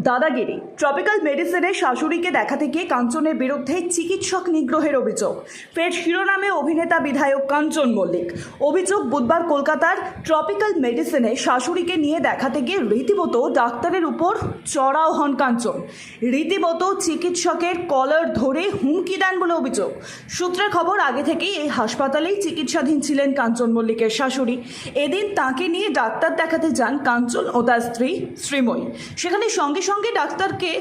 দাদাগিরি tropical মেডিসিনে শাশুড়িকে দেখাতে গিয়ে কাঞ্চনের বিরুদ্ধে চিকিৎসক নিগ্রহের অভিযোগ। ফের শিরোনামে অভিনেতা বিধায়ক কাঞ্চন মল্লিক। অভিযোগ, বুধবার কলকাতার ট্রপিক্যাল মেডিসিনে শাশুড়িকে নিয়ে দেখাতে গিয়ে রীতিমতো ডাক্তারের উপর চড়াও হন কাঞ্চন। রীতিমতো চিকিৎসকের কলার ধরে হুমকি দেন বলে অভিযোগ। সূত্রের খবর, আগে থেকেই এই হাসপাতালেই চিকিৎসাধীন ছিলেন কাঞ্চন মল্লিকের শাশুড়ি। এদিন তাঁকে নিয়ে ডাক্তার দেখাতে যান কাঞ্চন ও তার স্ত্রী শ্রীময়ী। সেখানে সঙ্গে সঙ্গে ডাক্তারকে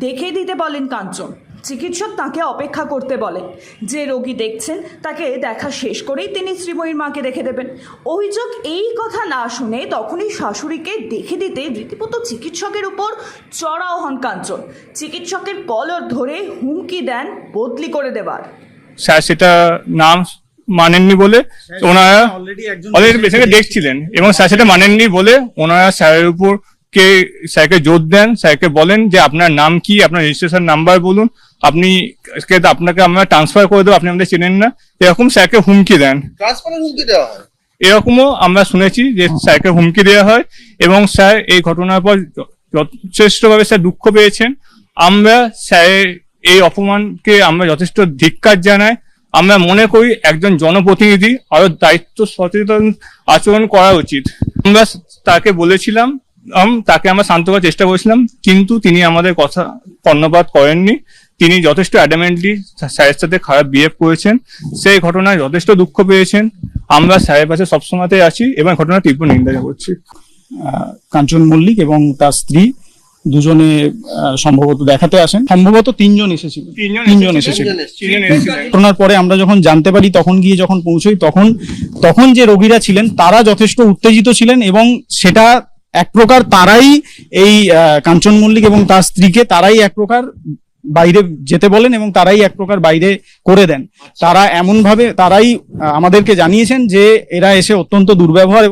দেখে দিতে বলেন কাঞ্চন। চিকিৎসক তাকে অপেক্ষা করতে বলেন। যে রোগী দেখছেন তাকে দেখা শেষ করেই তিনি শ্রীময়ীর মাকে দেখে দেবেন। অভিযোগ, এই কথা না শুনে তখনই শাশুড়িকে দেখে দিতে রীতিমতো চিকিৎসকের উপর চড়াও হন কাঞ্চন। চিকিৎসকের কলার ধরে হুমকি দেন বদলি করে দেবার। স্যার সেটা নাম মানেননি বলে ওনারা অলরেডি পেশেন্টকে দেখছিলেন এবং স্যার সেটা মানেননি বলে ওনারা স্যারের উপর স্যারকে জোর দেন। স্যারকে বলেন যে আপনার নাম কি, আপনার রেজিস্ট্রেশন নাম্বার বলুন, আপনাকে আমরা ট্রান্সফার করে দেবো, আপনি আমাদের চেনেন না, এরকম স্যারকে হুমকি দেন। হুমকি দেওয়া হয়, এরকমও আমরা শুনেছি যে স্যারকে হুমকি দেওয়া হয় এবং স্যার এই ঘটনার পর যথেষ্টভাবে স্যার দুঃখ পেয়েছেন। আমরা স্যারের এই অপমানকে আমরা যথেষ্ট ধিক্কার জানাই। আমরা মনে করি একজন জনপ্রতিনিধি আরো দায়িত্ব সচেতন আচরণ করা উচিত। আমরা তাকে বলেছিলাম, তাকে আমরা শান্ত করার চেষ্টা করেছিলাম, কিন্তু তিনি আমাদের কথা কর্ণপাত করেননি। তিনি যথেষ্ট অ্যাডামেন্টলি স্যারের সাথে খারাপ বিহেভ করেছেন। সেই ঘটনায় যথেষ্ট দুঃখ পেয়েছেন। আমরা স্যারের পাশে সবসময়তেই আছি এবং ঘটনার তীব্র নিন্দা করছি। কাঞ্চন মল্লিক এবং তার স্ত্রী দুজনে সম্ভবত দেখাতে আসেন, সম্ভবত তিনজন এসেছিল। ঘটনার পরে আমরা যখন জানতে পারি, তখন গিয়ে যখন পৌঁছই, তখন যে রোগীরা ছিলেন তারা যথেষ্ট উত্তেজিত ছিলেন এবং সেটা এক প্রকার তারাই এই কাঞ্চন মল্লিক এবং তার স্ত্রীকে তারাই এক প্রকার বাইরে যেতে বলেন এবং তারাই এক প্রকার বাইরে করে দেন। তারা এমন ভাবে তারাই আমাদেরকে জানিয়েছেন যে এরা এসে অত্যন্ত দুর্ব্যবহার